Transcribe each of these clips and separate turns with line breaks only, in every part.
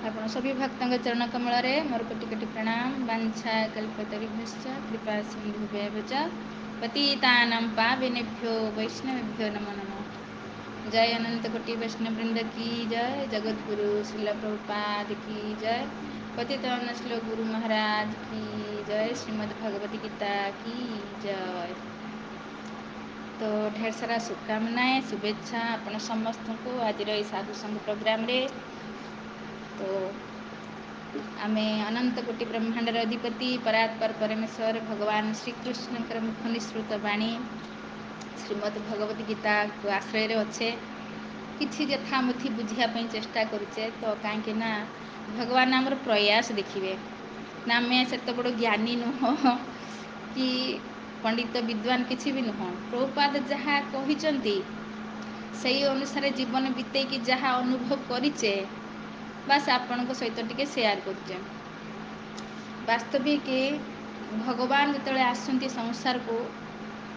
ଆପଣ सभी भक्तों के चरण कमल मोर कोटि कोटि प्रणाम। वांछा कल्पतरुभ्यश्च कृपा सिन्धुभ्येव च पतितानां पावनेभ्यो वैष्णवेभ्यो नमो नमः। जय अनंत कोटि वैष्णव वृंद की जय। जगतगुरु श्रील प्रभुपाद की जय। पतितपावन श्लोक गुरु महाराज की जय। श्रीमद् भगवती गीता की जय। तो ढेर सारा शुभकामनाएं शुभेच्छा आपण समस्त को आज साधु संघ प्रोग्राम रे। तो आमे अनंत कोटि ब्रह्मांडर अधिपति परात्पर परमेश्वर भगवान श्रीकृष्ण मुख निसृत वाणी श्रीमद् भगवती गीता को आश्रय अच्छे किछि यथामथि बुझापी चेष्टा करुचे। तो कहीं भगवान आमर प्रयास देखिए ना आम से बड़ ज्ञानी नुह कि पंडित विद्वान किसी भी नुह। प्रभुपाद जहाँ कही से अनुसार जीवन बीतेकी जहाँ अनुभव करिचे बास आपण सहित टिके शेयर करुचे। वास्तविक भगवान जो आसती संसार को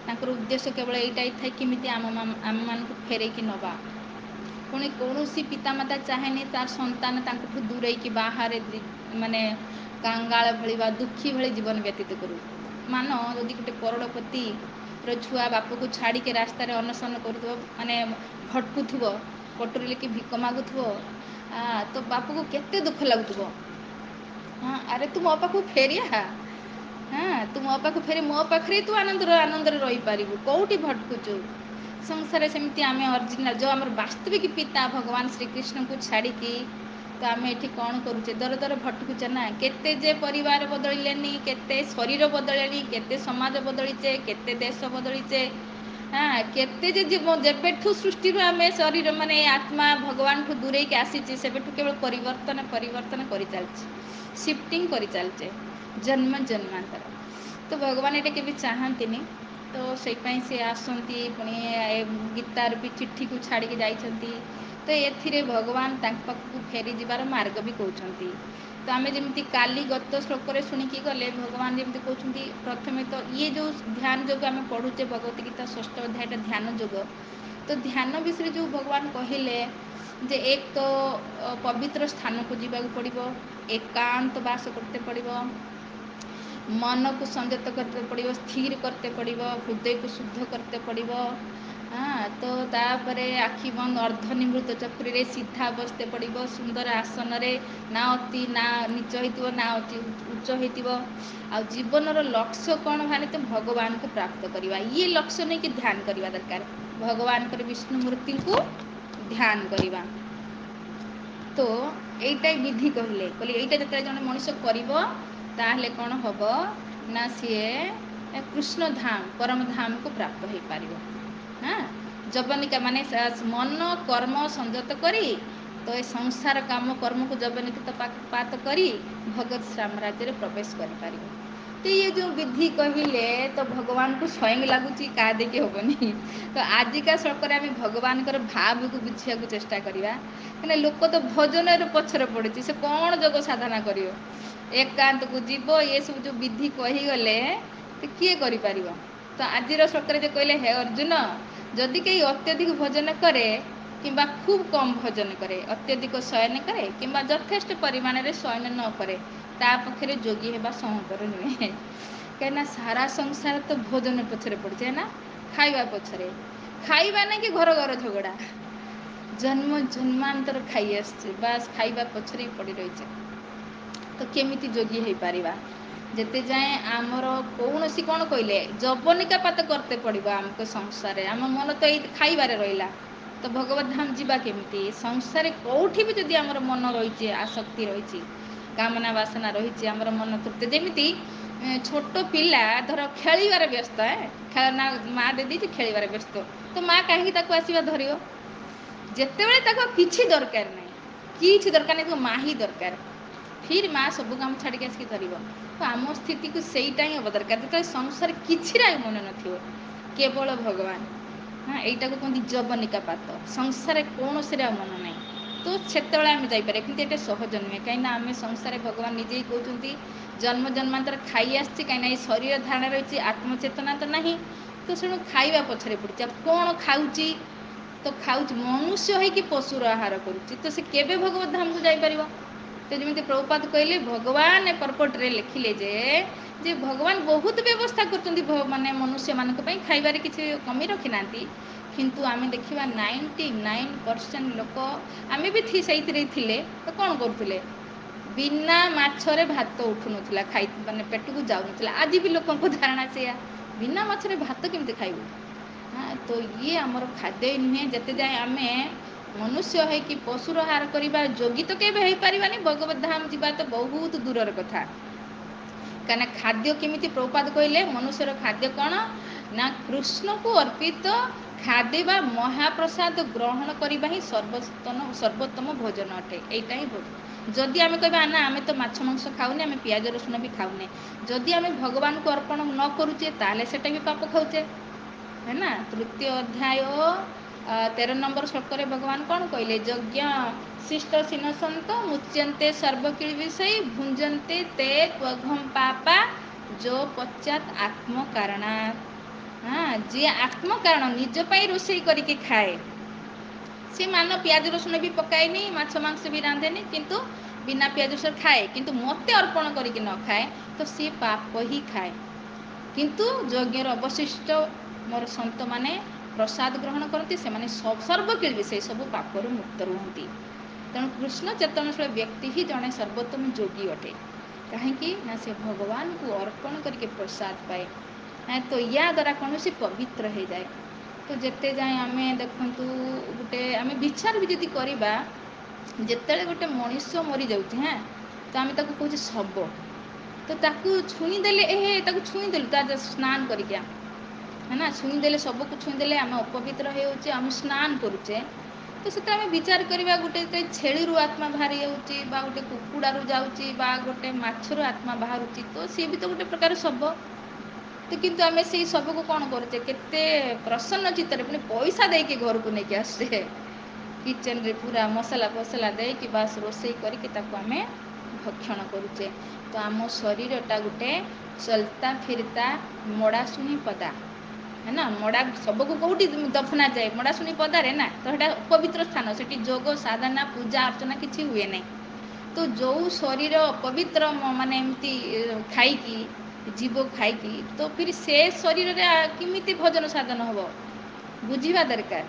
तांकर उद्देश्य केवल यहीटा ही थाए किमिति आम मान फेरैकी नवा। पुणी कौन पितामाता चाहेनी तार संतान तांठू दूरेकी बाहर माने कांगाल भली बा दुखी भली जीवन व्यतीत करू। मान जदि गोटे करोड़पति छुआ बाप को छाड़ी के रास्तार अनशन कर माने भटकुव कटोरी लेके भिक मागुव तो बाप को केते दुख लगुव। हाँ अरे तू मो पाखु फेरिया हाँ तू मो पाखु फेरी मो पाखे तू आनंदर रही पारू कौटी भटकुचु संसार सेमती आम अरिजिनाल जो आम वास्तविक पिता भगवान श्रीकृष्ण को छाड़िकी तो आम ये कौन करुचे दर दर भटकुचे ना। केते जे परिवार बदलिलेनी केते शरीर बदलिलेनी केते समाज बदलीचे केते देश बदलीचे। हाँ केते जे जेबेठू सृष्टि आम शरीर माने आत्मा भगवान ठू दूरे की आसीची सेबेठू केवल परिवर्तन परिवर्तन कर चलचे शिफ्टिंग कर चलचे जन्म जन्मांतर। तो भगवान ये के चाहती तो से आसती पुणी गीतार भी चिट्ठी को छाड़ी जाइछंती। तो ये भगवान पाखु फेरी जीवार मार्ग भी कहते। तो आम जमी काली गत श्लोक शुणिकी गले भगवान जमी कहते प्रथमे तो ये जो ध्यान योग आम पढ़ुचे भगवती गीता षष्ठ अध्याय ध्यान योग। तो ध्यान विषय जो भगवान कहले जे एक तो पवित्र स्थान को जीवा पड़ो एकांत बास करते पड़ो मन को संयत करते पड़ो स्थिर करते पड़ो हृदय को शुद्ध करते पड़ो। हाँ तो तापरे आखि बंद अर्धनिवृत्त चक्री सीधा बसते पड़ो सुंदर आसन रे ना अति ना नीच हो ना अति उच्च हो। आ जीवनर लक्ष्य कौन भाई तो भगवान को प्राप्त करवा ये लक्ष्य नहीं कि ध्यान करवा दरकार भगवान विष्णु मूर्ति को ध्यान करवा। तो यहीटा विधि कहले यहीटा जो जन मनीष कर कौन हम ना सी कृष्ण धाम परम धाम को प्राप्त हो पार। हाँ जवनिका माने मन कर्म संयत करी तो ये संसार काम कर्म को जवनिका पात करी भगत साम्राज्य प्रवेश कर। तो ये जो विधि कहले तो भगवान को स्वयं लगुच का देखी हेनी। तो आजिका श्लोक आम भगवान भाव को बुझा चेष्टा करवा कहीं लोक तो भजन पछर पड़े से कौन जोग साधना कर एकांत को जीव ये सब जो विधि कहीगले तो किए कर। तो आज श्लोक कहले हे अर्जुन जदि कहीं अत्यधिक भजन करे किंबा खूब कम भजन करे अत्यधिक शयन करे किंबा यथेष्ट परिमाण में शयन न करे ता पक्षे जोगी होगा संभवपर नुहे। कहीं सारा संसार तो भोजन पछरे पड़े ना खाइबा पछरे खाइबा ना कि घर घर झगड़ा जन्म जन्मांतर खाई आसचे बास खाइबा पछरे पड़ी रही। तो केमिति जोगी हो पारिबा जेते जाए आमर कौन सी कौन कहले जवनिका पात करते पड़ो आमको संसार आम मन तो ये खाइबारे रहा। तो भगवत धाम जीवा केमिति संसार कौटी भी जदि आमर मन रही आसक्ति रही कामना बासना रही आमर मन तृप्ति जमीती छोट पिला धर खेलिबार व्यस्त खेलना माँ दे दी खेलिबार व्यस्त तो माँ कहीं आसवा धर जितेबले किसी दरकार नहीं किसी दरकार नहीं तो माँ ही दरकार फिर माँ सब काम छाड़ी आसिक धर। तो आम स्थिति को सहीटा ही हम दरकार जो संसार किसी मन न केवल भगवान। हाँ यहीटा को कहते जवनिका पात संसार कौन से मन ना तो से आम जापर कि ये सहज नुहे कहीं आम संसार भगवान निजे ही कहते जन्म जन्मांतर खाई आसी कहीं शरीर धारणा रही आत्मचेतना तो ना तो से खाइबा पछरे पड़ी कौन खाऊँगी तो खाऊँ मनुष्य हो कि पशुर आहार करुच्ची तो से केवे भगवत धाम को जापर तो जमी प्रभुपाद कहले भगवान पर्पट्रे लिखिले जे भगवान बहुत व्यवस्था कर माने मनुष्य मान खाइबार किसी कमी रखी ना किंतु आम देखा 99% लोक आम भी से तो कौन करुले बिना माछरे भात उठू ना खाई माने पेट को जाऊन आज भी लोक धारणा से बिना माछरे भात केमती खाइबू। हाँ तो ये आमर खाद्य नुहे जिते जाए आम मनुष्य है कि पशुर आहार करने जोगी तो केवे हो पारानी भगवत धाम जावा तो बहुत दूरर कथा कहीं खाद्य केमिति प्रभुपाद कहले मनुष्यर खाद्य कौन ना कृष्ण को अर्पित खाद्य बा महाप्रसाद ग्रहण करने ही सर्वोत्तम भोजन अटे। यहीटा ही भोजन जदि आम कह ना आम तो माछ मांस खाऊने आम पियाज रसुण भी खाऊने जदि आम भगवान को अर्पण न करुचे ताले सेटा भी पाप खाऊचे है ना। तृतीय अध्याय 13 नंबर श्लोक भगवान कौन कहले यज्ञ शिष्ट सीन सत मुच्यंते सर्वकिल विषय भुंजंते ते त्वघम पापा जो पश्चात आत्म कारणा। हाँ जी आत्म कारण निज पाई रोषेई करके खाए सी मान पियाज रसुण भी पकाएनी माछ मांस भी रांधेनी किंतु बिना पियाज रसुण खाए किंतु मते अर्पण करके न खाए तो सी पाप ही खाए। किंतु यज्ञर अवशिष्ट मोर संत माने प्रसाद ग्रहण करती से माने सर्वकिल विषय सब पापर मुक्त रुहति। तेणु कृष्ण चेतनशील व्यक्ति ही जड़े सर्वोत्तम योगी अटे कहीं ना से भगवान को अर्पण करके प्रसाद पाए हाँ तो या द्वारा कौन से पवित्र हो जाए। तो जिते जाए आम देखु गोटे आम विचार भी जदि करवा जिते गोटे मनुष्य मरी जाऊे हाँ तो आम ताको कहूँ शव तो ताकू छुईदेले छुईदेलु ता स्नान करके है ना छुईदेले सबको छुईदेले आम अपवित्र हो आम स्नान करुचे तो से आम विचार करवा गोटे छेली आत्मा बाहरी जाऊँगी गोटे कुकुड़ारू जाऊँगी गोटे माछर आत्मा बाहर तो सी भी तो गोटे प्रकार शव तो किंतु आम से सब को कौन करुचे केते प्रसन्न चित्तर पुणी पैसा देके घर को लेके आसे किचन रे पूरा मसला फसला देकी बास रोषेई करके आम भक्षण करुचे। तो आम शरीरटा गोटे चलता फिरता मड़ाशुणी पदा है ना मड़ा सबको कौटी दफना जाए मड़ाशुणी पदारे ना तो यहाँ पवित्र स्थान से जोग साधना पूजा अर्चना किसी हुए नहीं। तो जो शरीर पवित्र माने एमती खाई जीव खाई तो फिर से शरीर किमिति भजन साधन हम बुझा दरकार।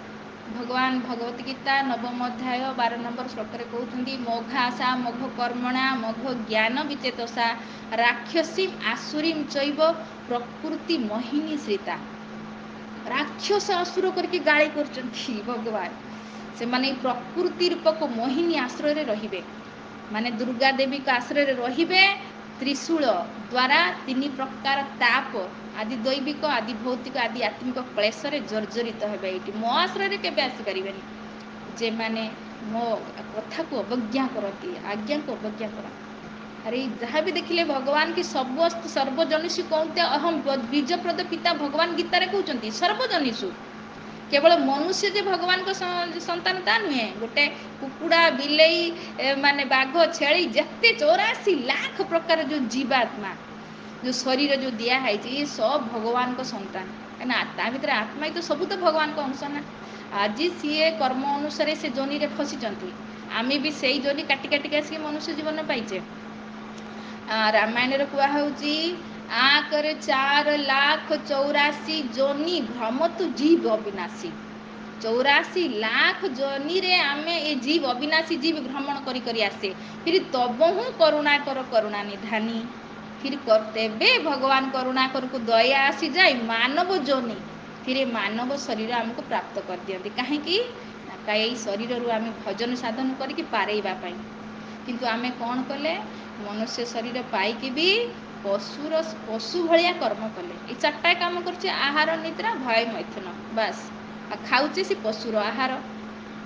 भगवान भगवत गीता 9म अध्याय 12 नंबर श्लोक कहते मघासा मघ कर्मणा मघ ज्ञान विचेतसा राक्षसी आसुरी चैव प्रकृति मोहिनी श्रीता। राक्षस असुर करके गाली कर भगवान से माने प्रकृति रूपक मोहिनी आश्रय रे माने दुर्गा देवी का आश्रय रे त्रिशूल द्वारा 3 प्रकार ताप आदि दैविक आदि भौतिक आदि आत्मिक क्लेश जर्जरित हे मो आश्रय केवे आसीपारे जे माने मो कथा को अवज्ञा करती आज्ञा को अवज्ञा करती। अरे जहाँ भी देखिले भगवान की सर्वजनिषु कौंते अहम बीजप्रद पिता भगवान गीतारे कहते सर्वजनिषु केवल मनुष्य जे भगवान को संतान ता नुहे गोटे कुकुड़ा बिलेई माने बाघ छेली जिते 84 लाख प्रकार जो जीवात्मा जो शरीर जो दिखाई सब भगवान को संतान कहीं भर आत्मा ही तो सब तो भगवान को अंश ना। आज सी कर्म अनुसार से जोनि रे फसीचंती आम भी से जोनि काटी काटिक आसिक मनुष्य जीवन पाइचे। रामायण कहूँ आकर 4,84,000 जोनि भ्रमतु जीव अविनाशी 84 लाख जोनि रे आमे ए जीव अविनाशी जीव भ्रमण करी आसे फिर तबहू करुणा कर करुणा निधानी फिर तेबे भगवान करुणा कर को दया आसी जाए मानव जोनि फिर मानव शरीर आमको प्राप्त कर दियंती कहीं शरीर रू आम भजन साधन करके पारेबा किंतु आमे कौन कले मनुष्य शरीर पाइकी भी पशु भाया कर्म कले ये 4टा काम कर आहार निद्रा भय मैथुन बास खाऊचे से पशुर आहार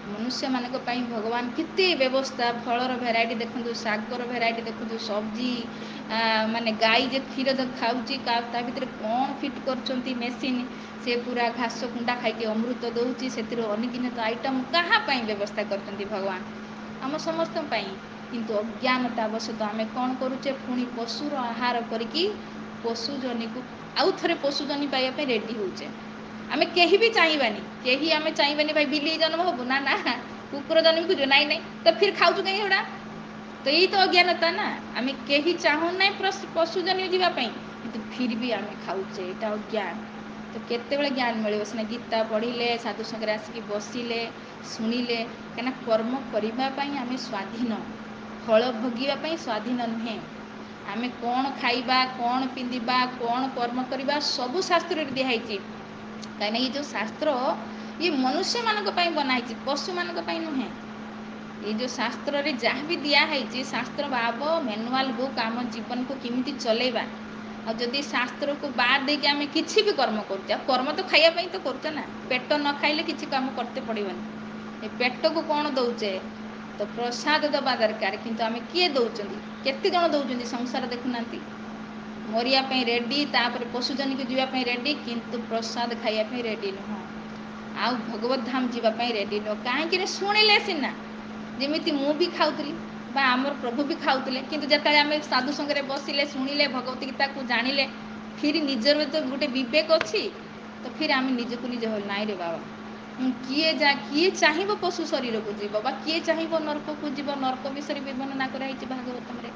मनुष्य मान भगवान केते व्यवस्था फलर भेराइटी देखु शागर भेराइटी देखु सब्जी माने गाई जे क्षीर खाऊँगी ता भीतर कौन फिट कर मेसीन से पूरा घास कुंडा खाई अमृत दौची से अनगिनत आइटम कहाँ व्यवस्था कर भगवान आम समस्त किंतु अज्ञानता बशत आम कौन करुचे पुणी पशुर आहार करके पशुजनी को आउ थे पशुजनी पाइबा रेडी होचे आम कहीं भी चाहबानी कहीं आम चाहबानी भाई बिल्ली जन्म हबू ना ना कुकुर जन्म खोज नाई नाई तो फिर खाऊ कहीं गुड़ा तो यही तो अज्ञानता ना, आम कहीं चाहू ना पशुजन्य जावाई कि फिर भी आम खाऊचे, यहाँ अज्ञान। तो केतबेले ज्ञान मिले सीना गीता पढ़िले, साधु संगे आसिक बसिले शुणिले, कहीं कर्म करने आम स्वाधीन, फल भोगापी स्वाधीन नुहे। आम कौन खाइबा, कौन पिंधा, कौन कर्म करवा सबू शास्त्र दिखाई। कहीं ये जो शास्त्र ये मनुष्य मानक बनाई, पशु मानक नुहे। ये जो शास्त्र रे जहाँ भी दिखाई शास्त्र भाव मैनुआल बुक आम जीवन को किमिति चलेबा। और जदि शास्त्र को बाद दे कि आम किसी भी कर्म कर, कर्म तो खायापी तो कर ना, पेट न खाइले किसी काम करते पड़ोनी। पेट को कौन दौचे, तो प्रसाद दबा दरकार, किंतु आम किए दौरान केते जन दौरान संसार देखुना, मरियापी रेडी, तापर पशुजन को जीवाई रेडी, किंतु प्रसाद खायापी रेडी नुह, आ भगवत धाम जीवाई रेडी नुह। कहीं शुणिले सीना, जमी मु भी खाऊली आमर प्रभु भी खाऊले, किंतु जिते आम साधु संगे बसिले शुणिले भगवत गीता को जानिले, फिर निजर तो गोटे विवेक अच्छी, तो फिर आम निजक निज नाई रे बाबा किए चाहब पशु शरीर को जीव, किए चाहब नरक को जीव, नरक विषय भी वर्णना कराई भागवतम रे।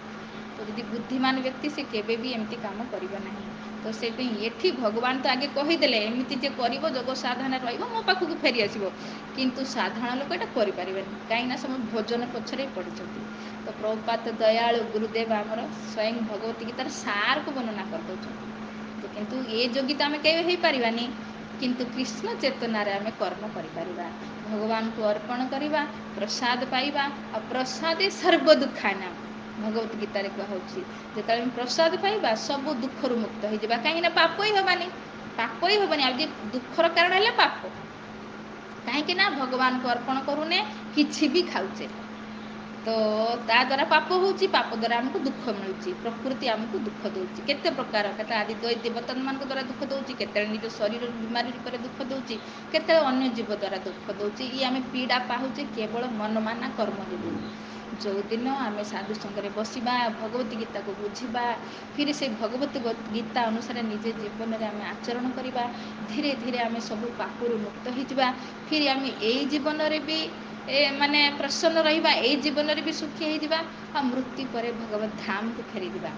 तो जदि बुद्धिमान व्यक्ति से केवे भी एमती काम करिबा नहीं। तो से ये भगवान तो आगे कहीदेले एमती जे कर जोग साधना रही मो पाखक फेरी आसो, किंतु साधारण लोक यहाँ करें कहीं सब भोजन पछरे पड़ते। तो प्रभुपाद दयालु गुरुदेव आमर स्वयं भगवत गीतार सार को वर्णना कर तो किंतु ये योग्यता आम कहीं पारानी, किंतु कृष्ण चेतनार आम कर्म कर भगवान को अर्पण करवा, प्रसाद पाइबा, और प्रसादे सर्व दुखाना भगवत गीतार कहूँ। जो प्रसाद पाइबा सब दुखर मुक्त हो जावा, कहीं पाप ही हबानी, पाप ही हबनी। आज दुखर कारण है पाप, कहीं भगवान को अर्पण करूने किछि भी खाऊचे, तो ता द्वारा पाप होची, पाप द्वारा आमको दुख मिलूँ, प्रकृति आमको दुख दूची केते प्रकार, केते आदि देवता मान द्वारा दुख दूची, केते निज शरीर बीमारी रूप में दुख दूची, केते अन्य जीव द्वारा दुख दूची। ये आम पीड़ा पाऊचे केवल मनमाना कर्म जो जो दिन आम साधु संगे बसवा, भगवत गीता को बुझा, फिर से भगवत गीता अनुसार निजे जीवन में आम आचरण करवा, धीरे धीरे आम सब पापरू मुक्त हो, फिर आम यही जीवन में भी माने प्रसन्न रहिबा, ए जीवन में भी सुखी हो, मृत्यु पर भगवत धाम को फेरी दिबा।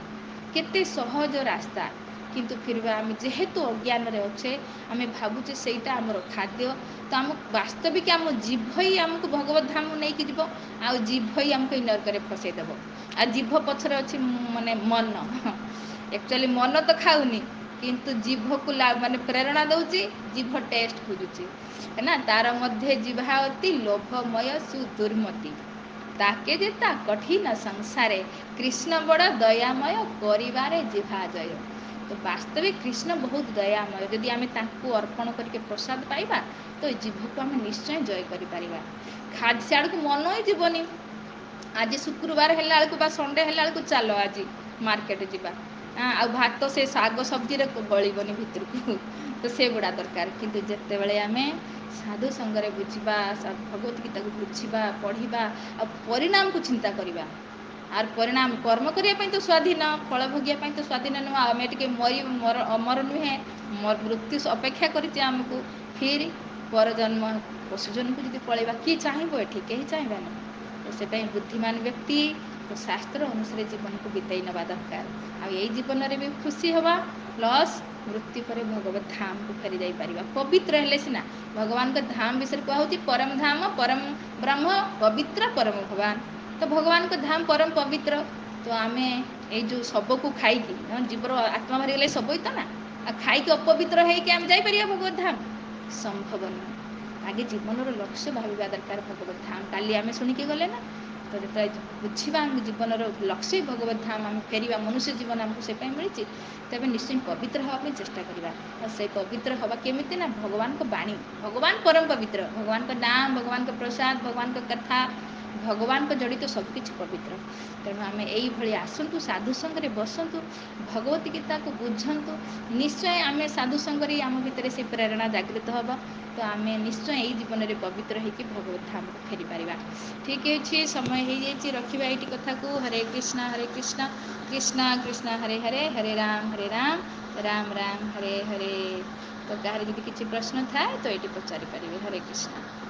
केते सहज रास्ता, किंतु फिर आम जेहेतु अज्ञान रे अच्छे आम भावुचे सेटा आमर खाद्य, तो आम वास्तविक आम जीभ ही आमको भगवत धाम नहीं कि जीव, आ जीभ ही आमको नरक में फसईदेव। आ जीभ पछरे अच्छी माने मन, एक्चुअली मन तो खाऊनी, किंतु जीभ को माने प्रेरणा दौची, जीभ टेस्ट खोजुची है ना, तार मध्य जिह्वा अति लोभमय सुदुर्मति, ताके जेता कठिन संसारे, कृष्ण बड़ दयामय करिवारे जिह्वा जय। तो वास्तविक कृष्ण बहुत दयामय, यदि आम अर्पण करके प्रसाद पाइबा तो जीभ को आम निश्चय जय करिपारिबा। खाद सियाड़ को मन ही जीवनी, आज शुक्रवार है संडे है चलो आज मार्केट जीवा, आ भात से शाग सब्जी गलबनी भितर को, तो से गुड़ा दरकार। किंतु जिते बड़े आम साधु संगे बुझा, भगवत गीता को बुझा पढ़ा, आ परिणाम को चिंता करवा, आर परिणाम कर्म करने तो स्वाधीन, फल भोगियापी तो स्वाधीन नुह। आम टे मर अमर नुहे, मृत्यु अपेक्षा करमको, फिर परजन्म पशुजन को जब पलैबा किए चाहब, ये कहीं चाहबानी। तो से बुद्धिमान व्यक्ति तो शास्त्र अनुसार जीवन को बिताई नवा दरकार, आई जीवन में भी खुशी हवा, प्लस मृत्यु पर भगवत धाम को फेरी जाई परिबा। पवित्र हेले सिना भगवान का धाम विषय कहूँ, परम धाम परम ब्रह्म पवित्र परम भगवान, तो भगवान का धाम परम पवित्र। तो आम ये जो सब को खाई जीवर आत्मा बाहरी गले सब ही तो ना, आ खाई अपवित्र होकर आम जापर भगवत धाम संभव नुह। आगे जीवन लक्ष्य भाविबा दरकार भगवत धाम, काली आम शुणिकी गले ना, तो जो बुझा जीवन लक्ष्य भगवत धाम आम फेरवा, मनुष्य जीवन आमको से मिली, तेज निश्चय पवित्र हाँपी चेष्टा करवा। और से पवित्र हवा केमिति ना, भगवान को बाणी, भगवान परम पवित्र, भगवान का नाम, भगवान का प्रसाद, भगवान का कथा, भगवान को जड़ित सबकि पवित्र। तेणु आम यही आसतु साधु संगे बसतु, भगवत गीता को बुझंतु, निश्चय आम साधु संगे आम भितर से प्रेरणा जागृत हम, तो आम निश्चय यही जीवन में पवित्र होकर भगवत धाम को फेरी पारिबा। ठीक है, समय हो जाए रखा ये कथा को। हरे कृष्णा कृष्णा कृष्णा हरे हरे, हरे राम राम राम हरे हरे। तो कहार जदि किसी प्रश्न थाए तो ये पचारि पारिबे। हरे कृष्णा।